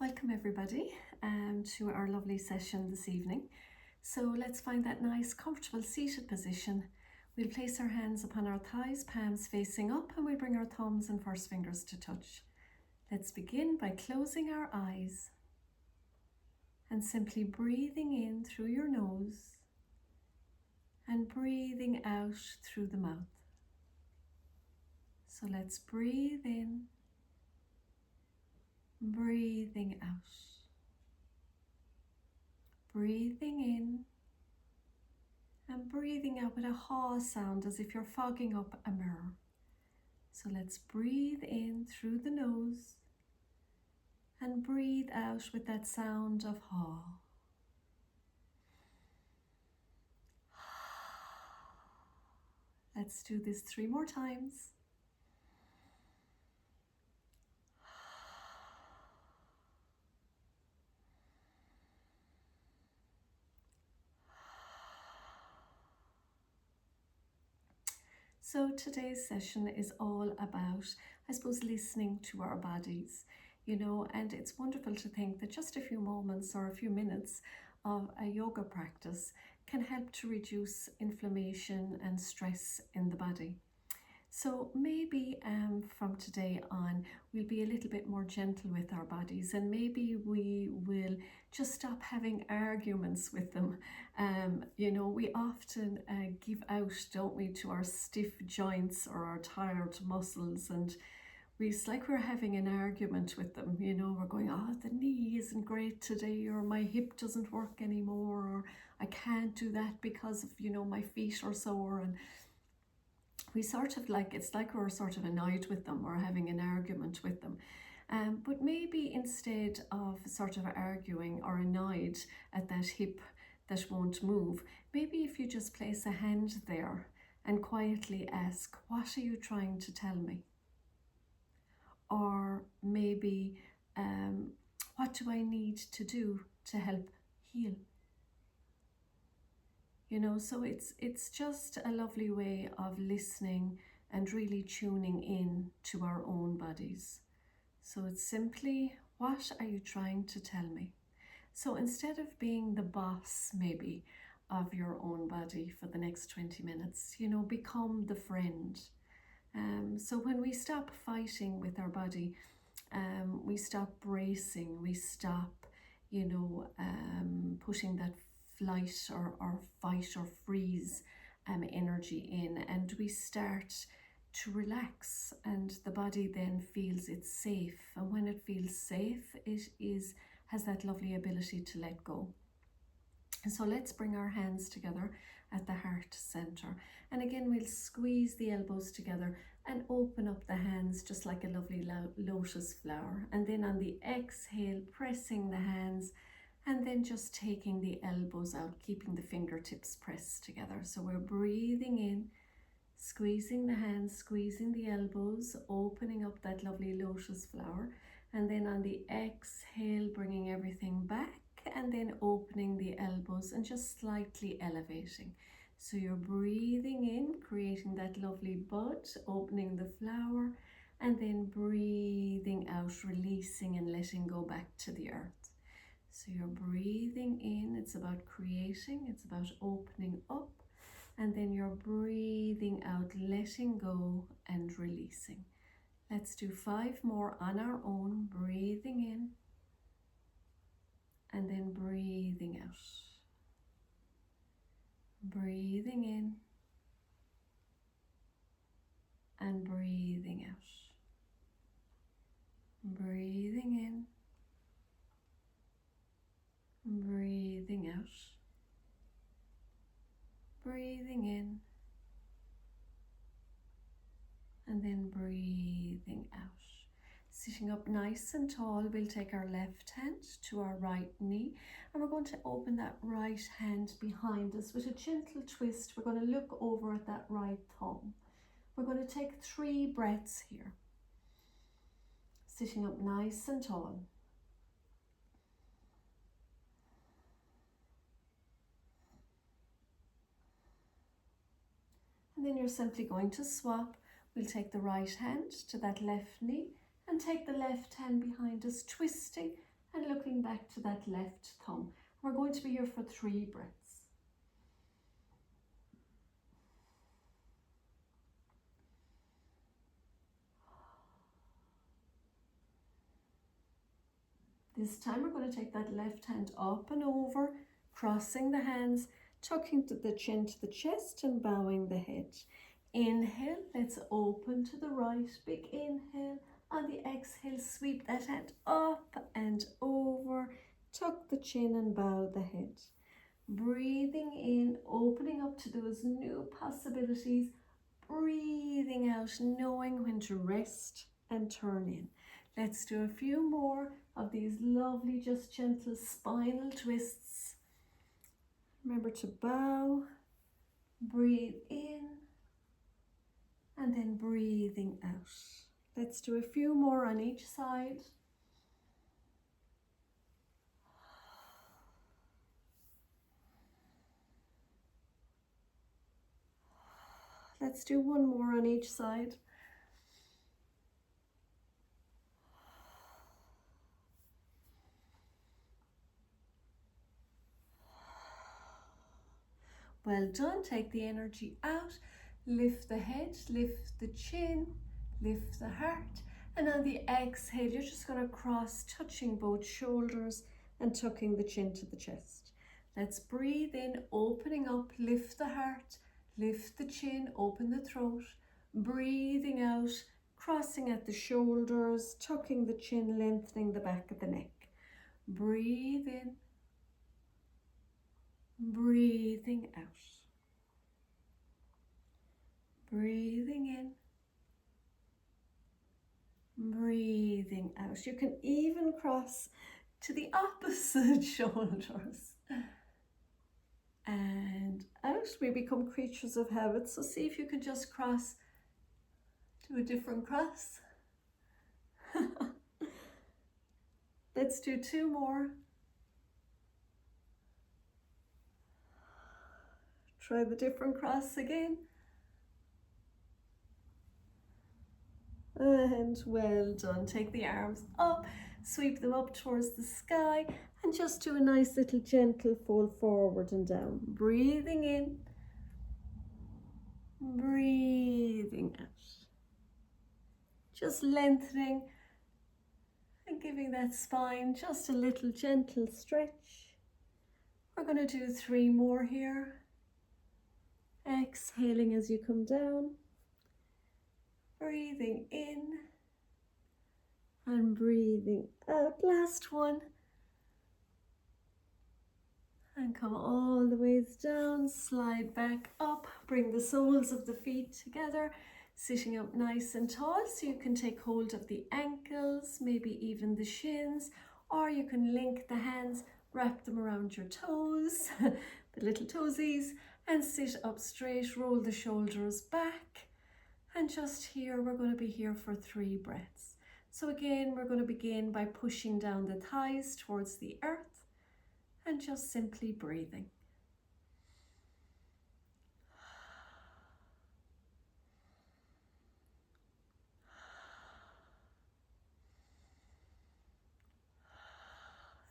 Welcome everybody to our lovely session this evening. So let's find that nice comfortable seated position. We'll place our hands upon our thighs, palms facing up, and we'll bring our thumbs and first fingers to touch. Let's begin by closing our eyes and simply breathing in through your nose and breathing out through the mouth. So let's breathe in, breathing out. Breathing in and breathing out with a ha sound as if you're fogging up a mirror. So let's breathe in through the nose and breathe out with that sound of ha. Let's do this 3 more times. So today's session is all about, I suppose, listening to our bodies, and it's wonderful to think that just a few moments or a few minutes of a yoga practice can help to reduce inflammation and stress in the body. So maybe from today on, we'll be a little bit more gentle with our bodies, and maybe we will just stop having arguments with them. We often give out, don't we, to our stiff joints or our tired muscles, and it's like we're having an argument with them. We're going, oh, the knee isn't great today, or my hip doesn't work anymore, or I can't do that because of, my feet are sore. And we sort of it's like we're sort of annoyed with them or having an argument with them. But maybe instead of sort of arguing or annoyed at that hip that won't move, maybe if you just place a hand there and quietly ask, what are you trying to tell me? Or maybe, what do I need to do to help heal? So it's just a lovely way of listening and really tuning in to our own bodies. So it's simply, what are you trying to tell me? So instead of being the boss maybe of your own body for the next 20 minutes, become the friend. So when we stop fighting with our body, we stop bracing, we stop, putting that flight or fight or freeze energy in, and we start to relax, and the body then feels it's safe, and when it feels safe, it has that lovely ability to let go. And so let's bring our hands together at the heart center, and again we'll squeeze the elbows together and open up the hands just like a lovely lotus flower, and then on the exhale pressing the hands, and then just taking the elbows out, keeping the fingertips pressed together. So we're breathing in, squeezing the hands, squeezing the elbows, opening up that lovely lotus flower, and then on the exhale bringing everything back, and then opening the elbows and just slightly elevating. So you're breathing in, creating that lovely bud, opening the flower, and then breathing out, releasing and letting go back to the earth. So you're breathing in, it's about creating, it's about opening up, and then you're breathing out, letting go and releasing. Let's do 5 more on our own, breathing in, and then breathing out. Breathing in, and breathing out. Breathing in, breathing out. Breathing in, and then breathing out. Sitting up nice and tall, we'll take our left hand to our right knee, and we're going to open that right hand behind us with a gentle twist. We're going to look over at that right thumb. We're going to take 3 breaths here. Sitting up nice and tall. And then you're simply going to swap. We'll take the right hand to that left knee and take the left hand behind us, twisting and looking back to that left thumb. We're going to be here for 3 breaths. This time we're going to take that left hand up and over, crossing the hands, tucking the chin to the chest and bowing the head. Inhale, let's open to the right, big inhale. On the exhale, sweep that hand up and over, tuck the chin and bow the head. Breathing in, opening up to those new possibilities. Breathing out, knowing when to rest and turn in. Let's do a few more of these lovely, just gentle spinal twists. Remember to bow, breathe in, and then breathing out. Let's do a few more on each side. Let's do one more on each side. Well done. Take the energy out. Lift the head, lift the chin, lift the heart. And on the exhale, you're just going to cross, touching both shoulders and tucking the chin to the chest. Let's breathe in, opening up, lift the heart, lift the chin, open the throat. Breathing out, crossing at the shoulders, tucking the chin, lengthening the back of the neck. Breathe in, breathing out. Breathing in, breathing out. You can even cross to the opposite shoulders. And out. We become creatures of habit. So see if you can just cross to a different cross. Let's do 2 more. Try the different cross again. And well done. Take the arms up, sweep them up towards the sky, and just do a nice little gentle fold forward and down. Breathing in, breathing out. Just lengthening and giving that spine just a little gentle stretch. We're going to do 3 more here. Exhaling as you come down. Breathing in and breathing out. Last one. And come all the ways down, slide back up, bring the soles of the feet together, sitting up nice and tall, so you can take hold of the ankles, maybe even the shins, or you can link the hands, wrap them around your toes, the little toesies, and sit up straight, roll the shoulders back. And just here, we're going to be here for 3 breaths. So again, we're going to begin by pushing down the thighs towards the earth and just simply breathing.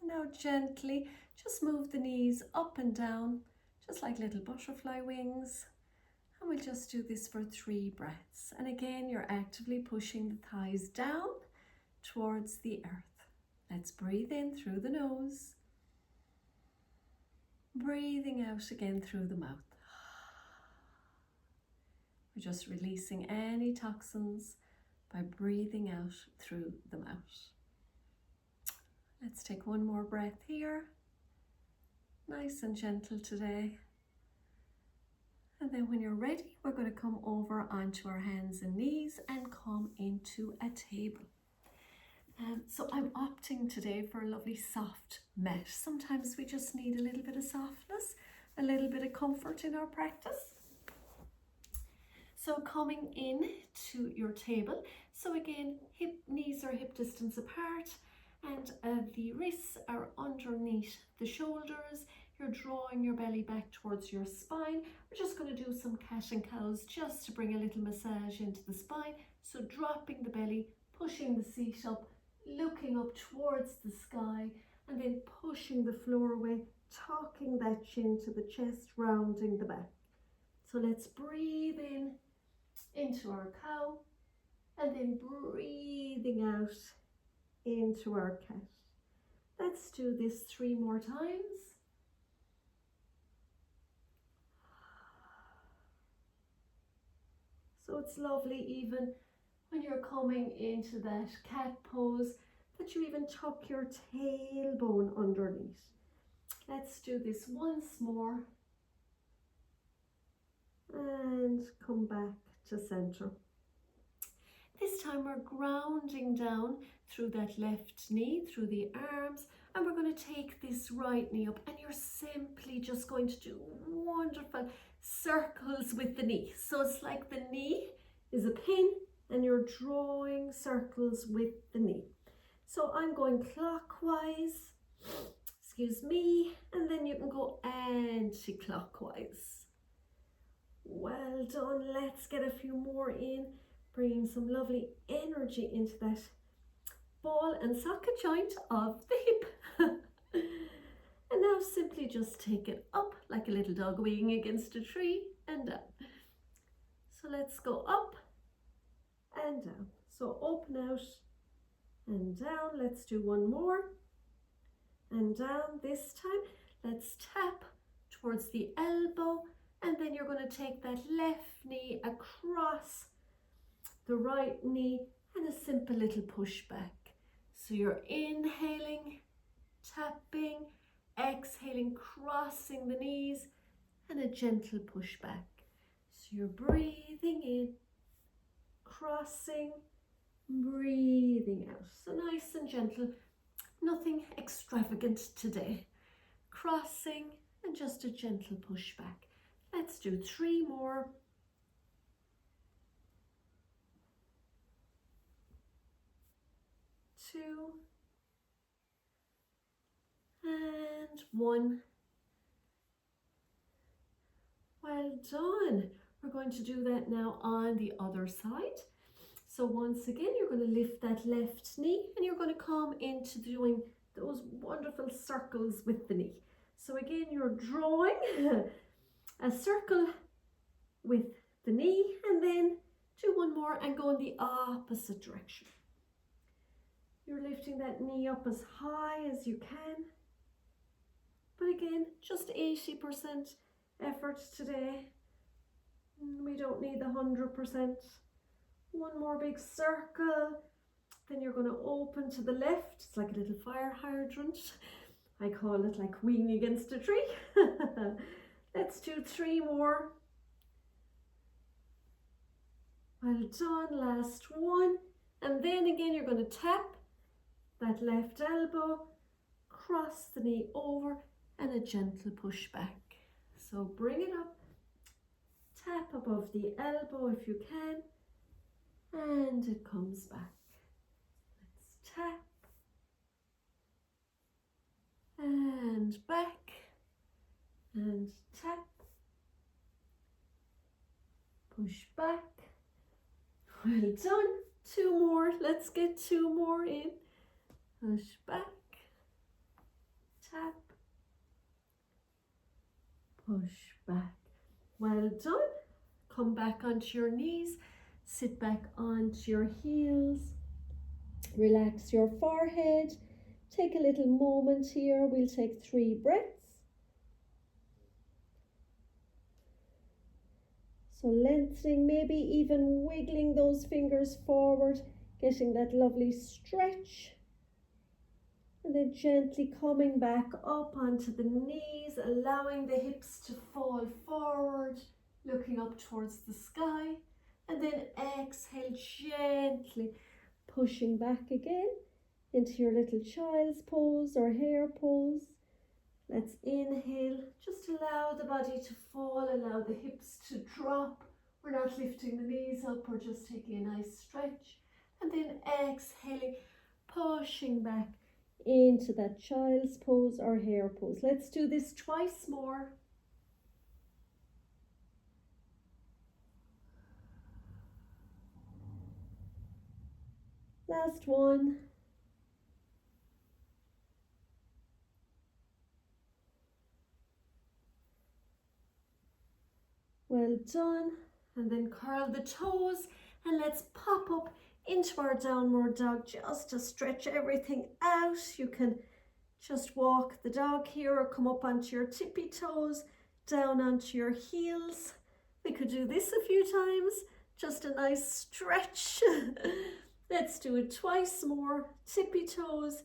Now gently, just move the knees up and down, just like little butterfly wings. And we'll just do this for 3 breaths. And again, you're actively pushing the thighs down towards the earth. Let's breathe in through the nose. Breathing out again through the mouth. We're just releasing any toxins by breathing out through the mouth. Let's take 1 more breath here. Nice and gentle today. And then when you're ready, we're going to come over onto our hands and knees and come into a table. So I'm opting today for a lovely soft mat. Sometimes we just need a little bit of softness, a little bit of comfort in our practice. So coming in to your table. So again, knees are hip distance apart, and the wrists are underneath the shoulders. You're drawing your belly back towards your spine. We're just going to do some cat and cows just to bring a little massage into the spine. So dropping the belly, pushing the seat up, looking up towards the sky, and then pushing the floor away, tucking that chin to the chest, rounding the back. So let's breathe in into our cow, and then breathing out into our cat. Let's do this 3 more times. So it's lovely, even when you're coming into that cat pose, that you even tuck your tailbone underneath. Let's do this once more. And come back to center. This time we're grounding down through that left knee, through the arms, and we're going to take this right knee up, and you're simply just going to do wonderful circles with the knee. So it's like the knee is a pin and you're drawing circles with the knee. So I'm going clockwise, excuse me, and then you can go anti-clockwise. Well done. Let's get a few more in, bringing some lovely energy into that ball and socket joint of the hip. And now simply just take it up like a little dog weeing against a tree and down. So let's go up and down. So open out and down. Let's do one more. And down this time. Let's tap towards the elbow, and then you're going to take that left knee across the right knee and a simple little push back. So you're inhaling, tapping, exhaling, crossing the knees, and a gentle push back. So you're breathing in, crossing, breathing out. So nice and gentle, nothing extravagant today. Crossing and just a gentle push back. Let's do 3 more. 2 and 1. Well done. We're going to do that now on the other side. So once again, you're going to lift that left knee and you're going to come into doing those wonderful circles with the knee. So again, you're drawing a circle with the knee, and then do one more and go in the opposite direction. You're lifting that knee up as high as you can. But again, just 80% effort today. We don't need the 100%. One more big circle. Then you're going to open to the left. It's like a little fire hydrant. I call it like weeing against a tree. Let's do 3 more. Well done. Last one. And then again, you're going to tap that left elbow, cross the knee over, and a gentle push back. So bring it up, tap above the elbow if you can, and it comes back. Let's tap and back and tap, push back. Well done. 2 more. Let's get 2 more in. Push back, tap, push back. Well done. Come back onto your knees, sit back onto your heels, relax your forehead. Take a little moment here. We'll take 3 breaths. So lengthening, maybe even wiggling those fingers forward, getting that lovely stretch. And then gently coming back up onto the knees, allowing the hips to fall forward, looking up towards the sky. And then exhale, gently pushing back again into your little child's pose or hare pose. Let's inhale, just allow the body to fall, allow the hips to drop. We're not lifting the knees up, we're just taking a nice stretch. And then exhaling, pushing back into that child's pose or hare pose. Let's do this twice more. Last one. Well done. And then curl the toes and let's pop up into our downward dog just to stretch everything out. You can just walk the dog here or come up onto your tippy toes, down onto your heels. We could do this a few times, just a nice stretch. Let's do it twice more. Tippy toes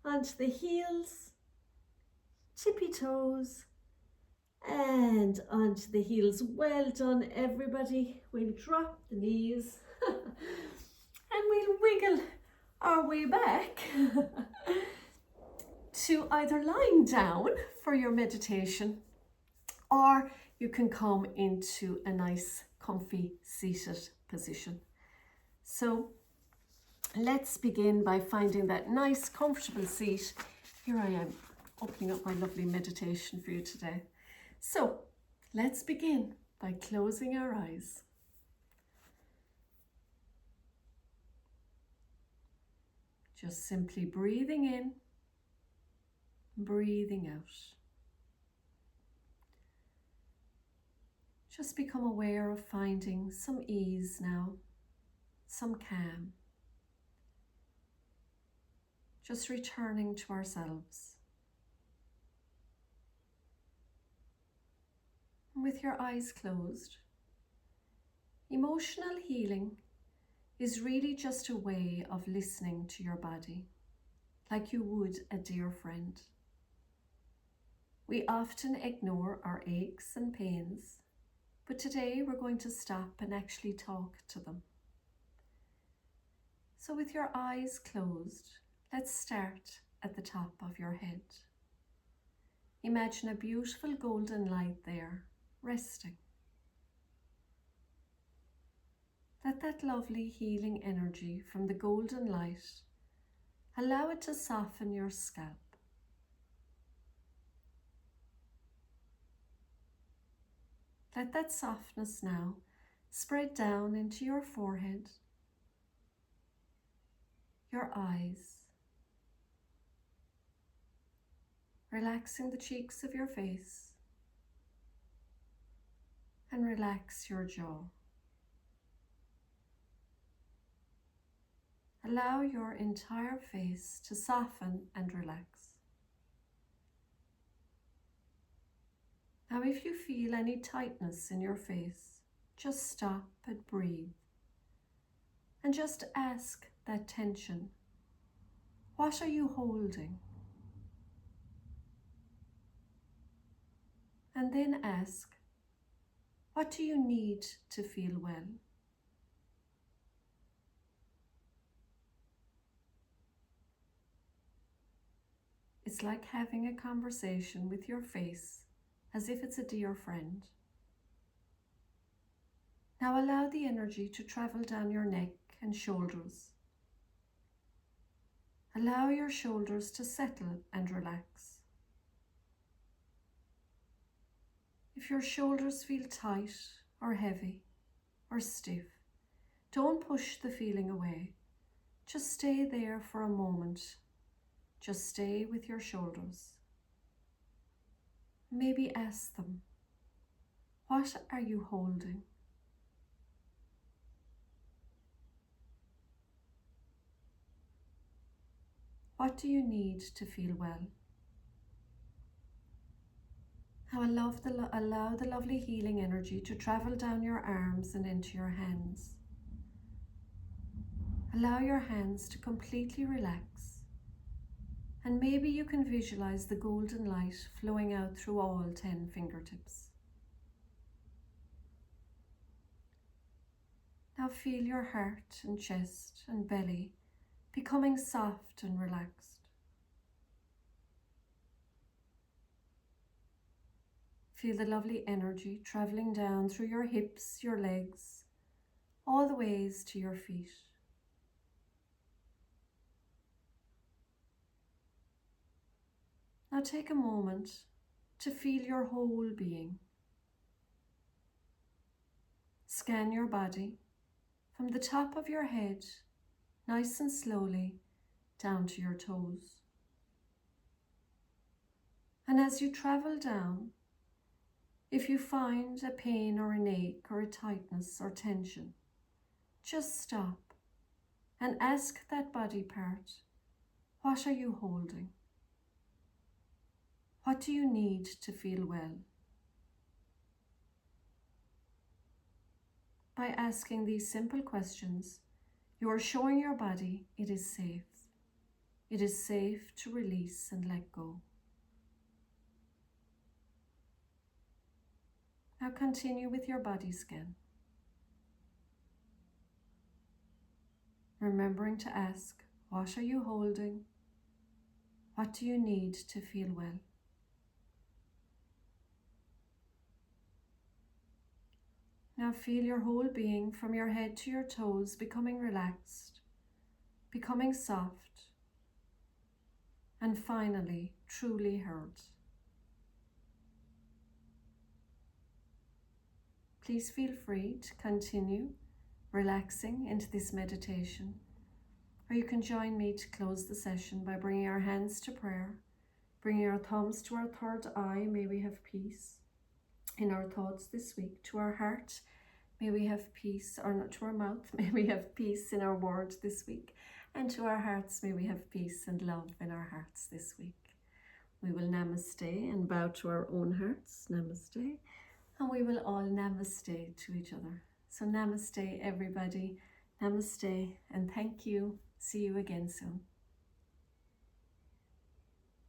onto the heels, tippy toes, and onto the heels. Well done, everybody. We'll drop the knees and we'll wiggle our way back to either lying down for your meditation, or you can come into a nice comfy seated position. So let's begin by finding that nice comfortable seat. Here I am opening up my lovely meditation for you today. So let's begin by closing our eyes. Just simply breathing in, breathing out. Just become aware of finding some ease now, some calm. Just returning to ourselves. And with your eyes closed, emotional healing is really just a way of listening to your body, like you would a dear friend. We often ignore our aches and pains, but today we're going to stop and actually talk to them. So with your eyes closed, let's start at the top of your head. Imagine a beautiful golden light there, resting. Let that lovely healing energy from the golden light allow it to soften your scalp. Let that softness now spread down into your forehead, your eyes, relaxing the cheeks of your face, and relax your jaw. Allow your entire face to soften and relax. Now, if you feel any tightness in your face, just stop and breathe. And just ask that tension, what are you holding? And then ask, what do you need to feel well? It's like having a conversation with your face as if it's a dear friend. Now allow the energy to travel down your neck and shoulders. Allow your shoulders to settle and relax. If your shoulders feel tight or heavy or stiff, don't push the feeling away. Just stay there for a moment. Just stay with your shoulders. Maybe ask them, what are you holding? What do you need to feel well? Now allow the lovely healing energy to travel down your arms and into your hands. Allow your hands to completely relax. And maybe you can visualize the golden light flowing out through all 10 fingertips. Now feel your heart and chest and belly becoming soft and relaxed. Feel the lovely energy traveling down through your hips, your legs, all the ways to your feet. Now take a moment to feel your whole being. Scan your body from the top of your head, nice and slowly, down to your toes. And as you travel down, If you find a pain or an ache or a tightness or tension, just stop and ask that body part, what are you holding? What do you need to feel well? By asking these simple questions, you are showing your body it is safe. It is safe to release and let go. Now continue with your body scan, remembering to ask, what are you holding? What do you need to feel well? Now feel your whole being from your head to your toes becoming relaxed, becoming soft, and finally truly heard. Please feel free to continue relaxing into this meditation, or you can join me to close the session by bringing our hands to prayer, bringing our thumbs to our third eye. May we have peace in our thoughts this week. To our heart, may we have peace, or not to our mouth, may we have peace in our word this week. And to our hearts, may we have peace and love in our hearts this week. We will namaste and bow to our own hearts. Namaste. And we will all namaste to each other. So namaste, everybody. Namaste, and thank you. See you again soon.